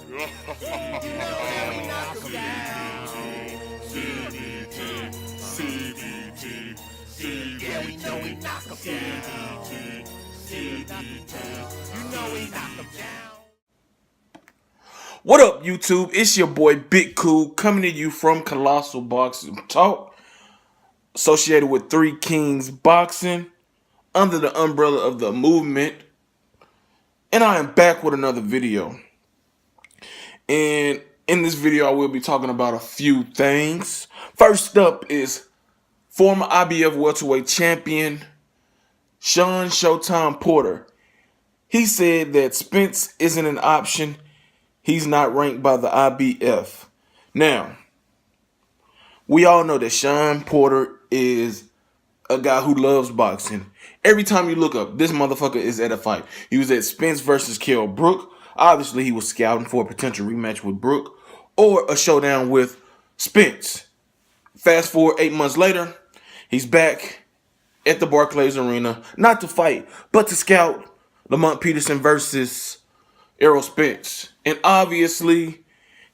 What up, YouTube? It's your boy Big Cool coming to you from Colossal Boxing Talk, associated with Three Kings Boxing, under the umbrella of the movement. And I am back with another video. And in this video, I will be talking about a few things. First up is former IBF welterweight champion Shawn Showtime Porter. He said that Spence isn't an option. He's not ranked by the IBF. Now, we all know that Shawn Porter is a guy who loves boxing. Every time you look up, this motherfucker is at a fight. He was at Spence versus Kell Brook. Obviously, he was scouting for a potential rematch with Brook or a showdown with Spence. Fast forward 8 months later, he's back at the Barclays Arena, not to fight, but to scout Lamont Peterson versus Errol Spence. And obviously,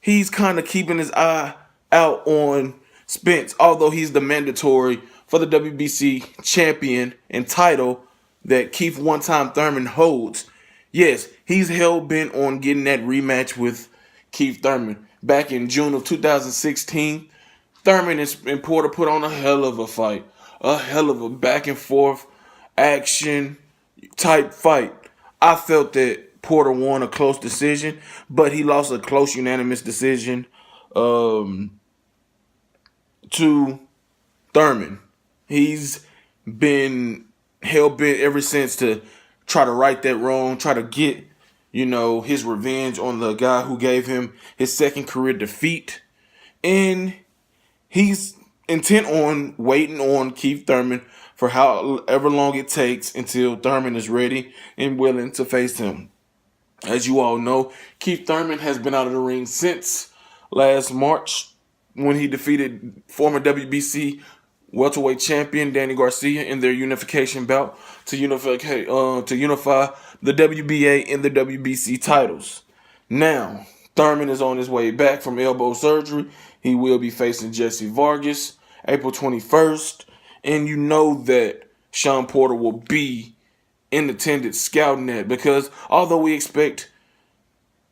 he's kind of keeping his eye out on Spence, although he's the mandatory for the WBC champion and title that Keith One-Time Thurman holds. Yes, he's hell-bent on getting that rematch with Keith Thurman. Back in June of 2016, Thurman and Porter put on a hell of a fight. A hell of a back-and-forth action type fight. I felt that Porter won a close decision, but he lost a close unanimous decision to Thurman. He's been hell-bent ever since to try to right that wrong, try to get, his revenge on the guy who gave him his second career defeat. And he's intent on waiting on Keith Thurman for however long it takes until Thurman is ready and willing to face him. As you all know, Keith Thurman has been out of the ring since last March when he defeated former WBC welterweight champion Danny Garcia in their unification bout to unify the WBA and the WBC titles. Now, Thurman is on his way back from elbow surgery. He will be facing Jesse Vargas April 21st. And you know that Shawn Porter will be in attendance scouting that, because although we expect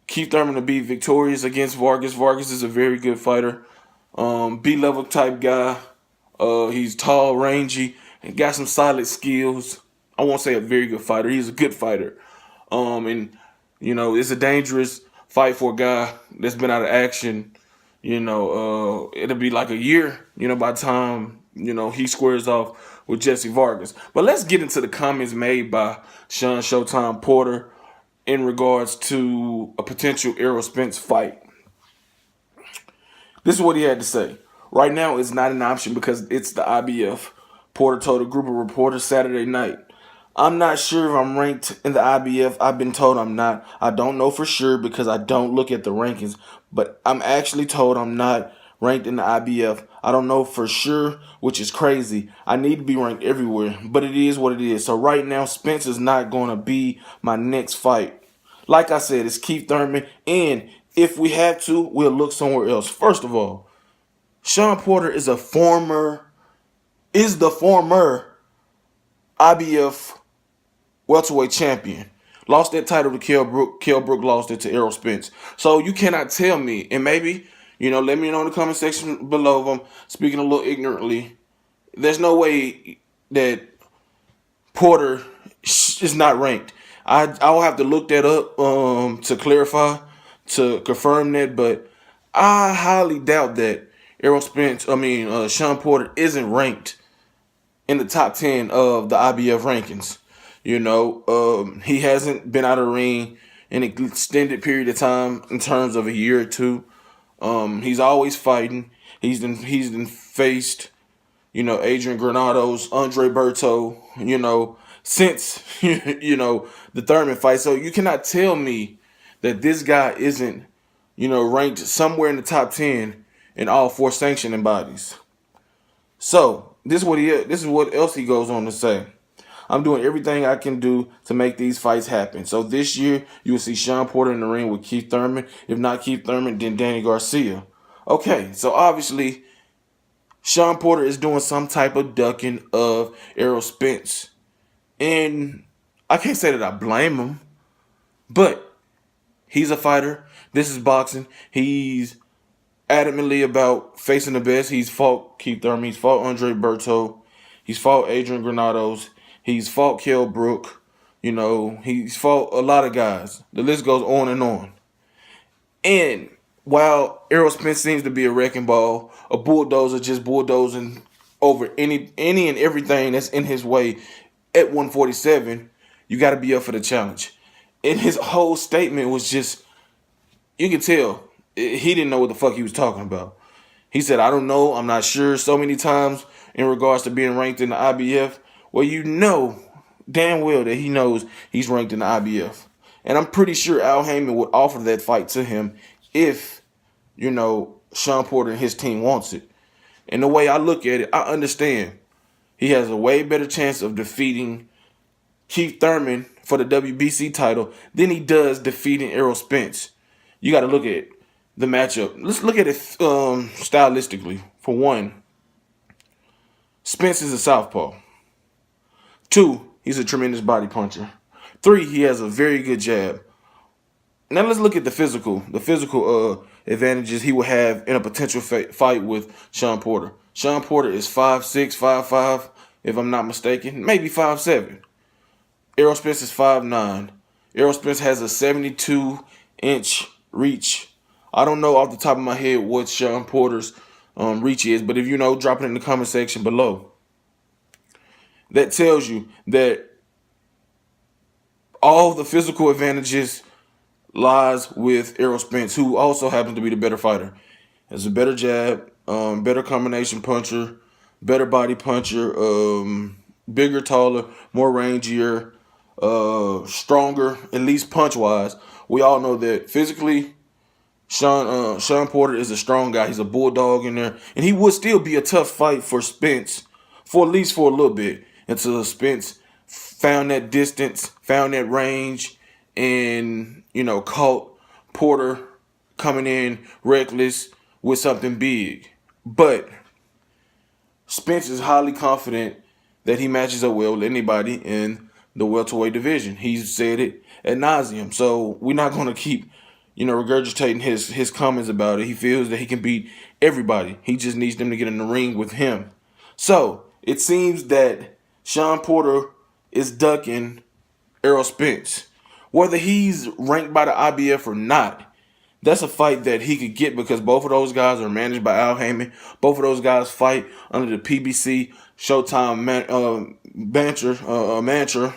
Keith Thurman to be victorious against Vargas, Vargas is a very good fighter. B-level type guy. He's tall, rangy, and got some solid skills. I won't say a very good fighter. He's a good fighter. It's a dangerous fight for a guy that's been out of action. It'll be like a year, by the time, he squares off with Jesse Vargas. But let's get into the comments made by Shawn Showtime Porter in regards to a potential Errol Spence fight. This is what he had to say. Right now, it's not an option because it's the IBF. Porter told a group of reporters Saturday night. I'm not sure if I'm ranked in the IBF. I've been told I'm not. I don't know for sure because I don't look at the rankings. But I'm actually told I'm not ranked in the IBF. I don't know for sure, which is crazy. I need to be ranked everywhere, but it is what it is. So right now, Spence is not going to be my next fight. Like I said, it's Keith Thurman, and if we have to, we'll look somewhere else. First of all, Shawn Porter is the former IBF welterweight champion. Lost that title to Kell Brook. Kell Brook lost it to Errol Spence. So you cannot tell me, and maybe, let me know in the comment section below if I'm speaking a little ignorantly. There's no way that Porter is not ranked. I'll have to look that up to clarify, to confirm that, but I highly doubt that Shawn Porter isn't ranked in the top 10 of the IBF rankings. He hasn't been out of the ring in an extended period of time in terms of a year or two. He's always fighting. He's been faced, Adrian Granados, Andre Berto, since, the Thurman fight. So you cannot tell me that this guy isn't, ranked somewhere in the top 10 in all four sanctioning bodies. So this is what else he goes on to say. I'm doing everything I can do to make these fights happen. So this year, you will see Shawn Porter in the ring with Keith Thurman. If not Keith Thurman, then Danny Garcia. Okay, so obviously, Shawn Porter is doing some type of ducking of Errol Spence. And I can't say that I blame him, but he's a fighter. This is boxing. He's adamantly about facing the best. He's fought Keith Thurman. He's fought Andre Berto. He's fought Adrian Granados. He's fought Kell Brook. You know, he's fought a lot of guys. The list goes on and on. And while Errol Spence seems to be a wrecking ball, a bulldozer just bulldozing over any and everything that's in his way at 147, you got to be up for the challenge. And his whole statement was just, you can tell he didn't know what the fuck he was talking about. He said, I don't know, I'm not sure, so many times in regards to being ranked in the IBF. Well, you know damn well that he knows he's ranked in the IBF. And I'm pretty sure Al Heyman would offer that fight to him if, you know, Shawn Porter and his team wants it. And the way I look at it, I understand he has a way better chance of defeating Keith Thurman for the WBC title than he does defeating Errol Spence. You got to look at the matchup. Let's look at it stylistically. For one, Spence is a southpaw. 2, he's a tremendous body puncher. 3, he has a very good jab. Now let's look at the physical advantages he will have in a potential fight with Shawn Porter. Shawn Porter is 5'6", 5'5", if I'm not mistaken, maybe 5'7". Errol Spence is 5'9". Errol Spence has a 72-inch reach. I don't know off the top of my head what Shawn Porter's reach is, but if you know, drop it in the comment section below. That tells you that all the physical advantages lies with Errol Spence, who also happens to be the better fighter. Has a better jab, better combination puncher, better body puncher, bigger, taller, more rangier, stronger, at least punch-wise. We all know that physically, Shawn Porter is a strong guy. He's a bulldog in there. And he would still be a tough fight for Spence, for at least for a little bit, until Spence found that distance, found that range, and, you know, caught Porter coming in reckless with something big. But Spence is highly confident that he matches up well with anybody in the welterweight division. He's said it ad nauseum. So we're not going to keep, you know, regurgitating his comments about it. He feels that he can beat everybody. He just needs them to get in the ring with him. So it seems that Shawn Porter is ducking Errol Spence. Whether he's ranked by the IBF or not, that's a fight that he could get because both of those guys are managed by Al Heyman. Both of those guys fight under the PBC Showtime mantra.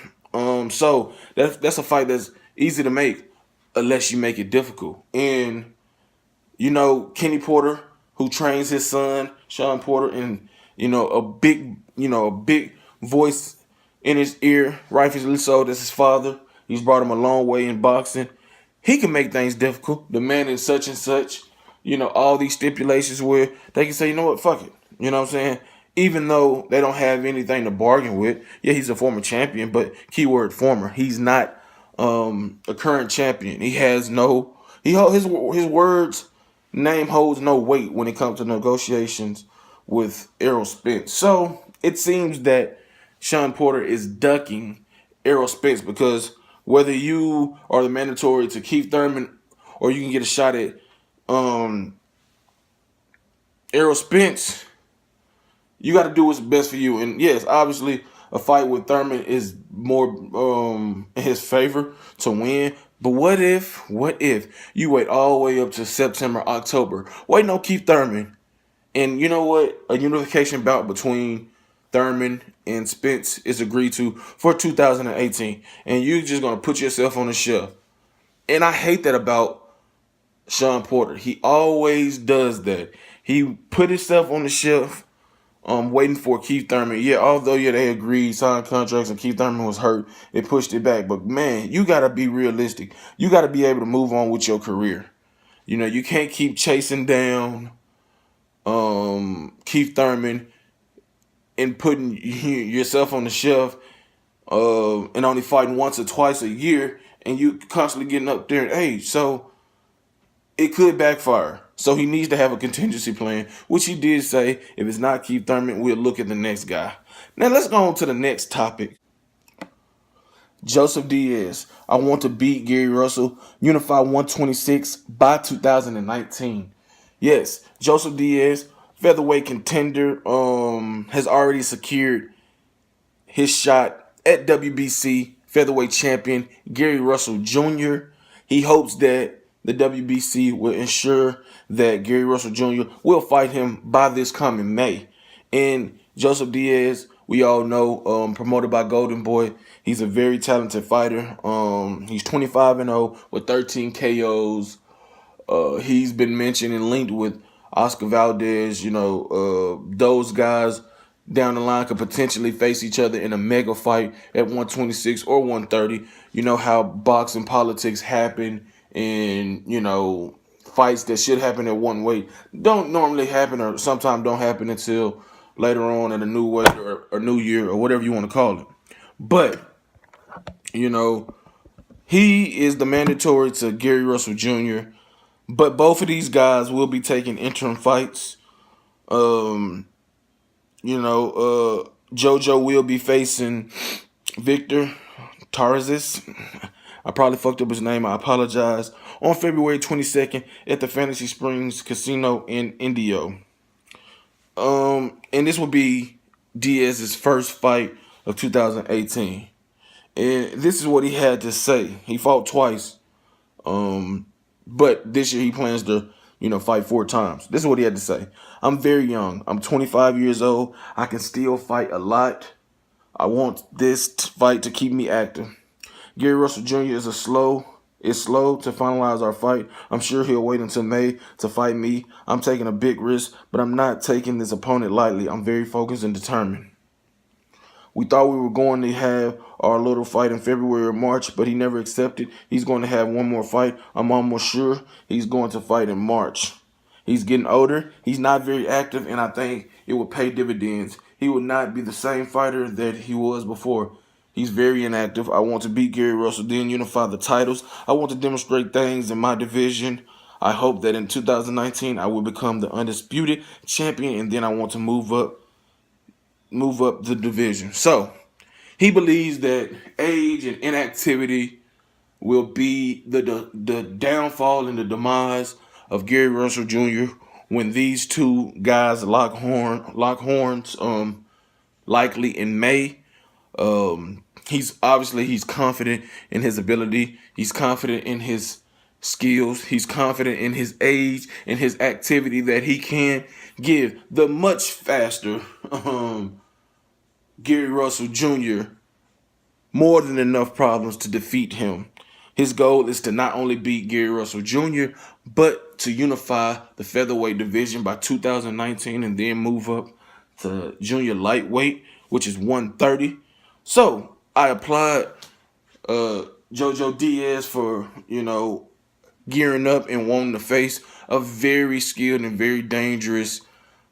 So that's a fight that's easy to make unless you make it difficult. And, you know, Kenny Porter, who trains his son, Shawn Porter, and, you know, a big voice in his ear, rightfully so, that's his father. He's brought him a long way in boxing. He can make things difficult. The man is such and such, you know, all these stipulations where they can say, you know what, fuck it. You know what I'm saying? Even though they don't have anything to bargain with. Yeah, he's a former champion, but keyword former. He's not a current champion. He has no, his words name holds no weight when it comes to negotiations with Errol Spence. So it seems that Shawn Porter is ducking Errol Spence because whether you are the mandatory to Keith Thurman or you can get a shot at Errol Spence, you got to do what's best for you. And yes, obviously, a fight with Thurman is more in his favor to win. But what if you wait all the way up to September, October, waiting on Keith Thurman, and you know what? A unification bout between Thurman and Spence is agreed to for 2018. And you're just going to put yourself on the shelf. And I hate that about Shawn Porter. He always does that. He put himself on the shelf waiting for Keith Thurman. Yeah, although, they agreed, signed contracts, and Keith Thurman was hurt, they pushed it back. But, man, you got to be realistic. You got to be able to move on with your career. You know, you can't keep chasing down Keith Thurman and putting yourself on the shelf and only fighting once or twice a year, and you constantly getting up there in age. So it could backfire. So he needs to have a contingency plan, which he did say, if it's not Keith Thurman, we'll look at the next guy. Now let's go on to the next topic. Joseph Diaz. I want to beat Gary Russell, Unify 126 by 2019. Yes, Joseph Diaz, featherweight contender, has already secured his shot at WBC featherweight champion Gary Russell Jr. He hopes that the WBC will ensure that Gary Russell Jr. will fight him by this coming May. And Joseph Diaz, we all know, promoted by Golden Boy. He's a very talented fighter. He's 25-0 with 13 KOs. He's been mentioned and linked with Oscar Valdez. Those guys down the line could potentially face each other in a mega fight at 126 or 130. You know how boxing politics happen, and fights that should happen at one weight don't normally happen, or sometimes don't happen until later on at a new weight or new year or whatever you want to call it. But he is the mandatory to Gary Russell Jr. But both of these guys will be taking interim fights. JoJo will be facing Victor Tarzis. I probably fucked up his name. I apologize. On February 22nd at the Fantasy Springs Casino in Indio. And this will be Diaz's first fight of 2018. And this is what he had to say. He fought twice. But this year he plans to, fight 4 times. This is what he had to say. I'm very young. I'm 25 years old. I can still fight a lot. I want this fight to keep me active. Gary Russell Jr. is slow to finalize our fight. I'm sure he'll wait until May to fight me. I'm taking a big risk, but I'm not taking this opponent lightly. I'm very focused and determined. We thought we were going to have our little fight in February or March, but he never accepted. He's going to have one more fight. I'm almost sure he's going to fight in March. He's getting older. He's not very active, and I think it will pay dividends. He will not be the same fighter that he was before. He's very inactive. I want to beat Gary Russell, then unify the titles. I want to demonstrate things in my division. I hope that in 2019 I will become the undisputed champion, and then I want to move up the division. So he believes that age and inactivity will be the downfall and the demise of Gary Russell Jr. when these two guys lock horns likely in May. He's confident in his ability. He's confident in his skills. He's confident in his age and his activity that he can give the much faster Gary Russell Jr. more than enough problems to defeat him. His goal is to not only beat Gary Russell Jr., but to unify the featherweight division by 2019 and then move up to junior lightweight, which is 130. So I applaud JoJo Diaz for, gearing up and wanting to face a very skilled and very dangerous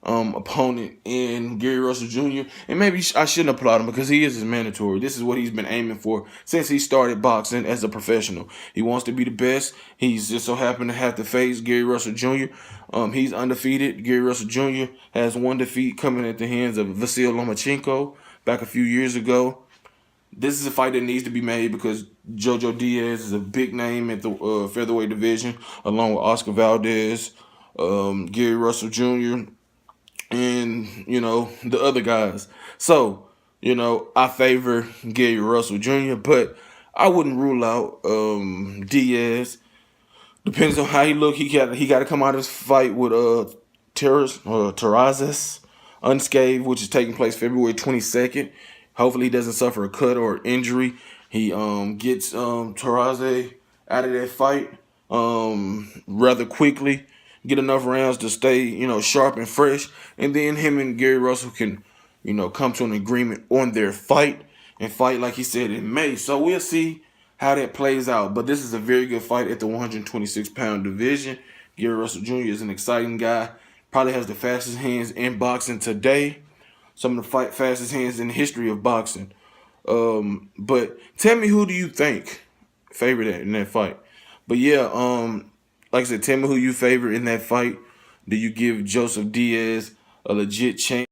opponent in Gary Russell Jr. And maybe I shouldn't applaud him because he is his mandatory. This is what he's been aiming for since he started boxing as a professional. He wants to be the best. He's just so happened to have to face Gary Russell Jr. He's undefeated. Gary Russell Jr. has one defeat coming at the hands of Vasyl Lomachenko back a few years ago. This is a fight that needs to be made because JoJo Diaz is a big name at the featherweight division, along with Oscar Valdez, Gary Russell Jr., and, the other guys. So, I favor Gary Russell Jr., but I wouldn't rule out Diaz. Depends on how he look. He got to come out of this fight with Terrazas unscathed, which is taking place February 22nd. Hopefully he doesn't suffer a cut or injury. He gets Terrazas out of that fight rather quickly. Get enough rounds to stay, sharp and fresh. And then him and Gary Russell can, come to an agreement on their fight and fight, like he said, in May. So we'll see how that plays out. But this is a very good fight at the 126-pound division. Gary Russell Jr. is an exciting guy. Probably has the fastest hands in boxing today. Some of the fastest hands in the history of boxing. But tell me, who do you think favored in that fight? But yeah, like I said, tell me who you favor in that fight. Do you give Joseph Diaz a legit chance?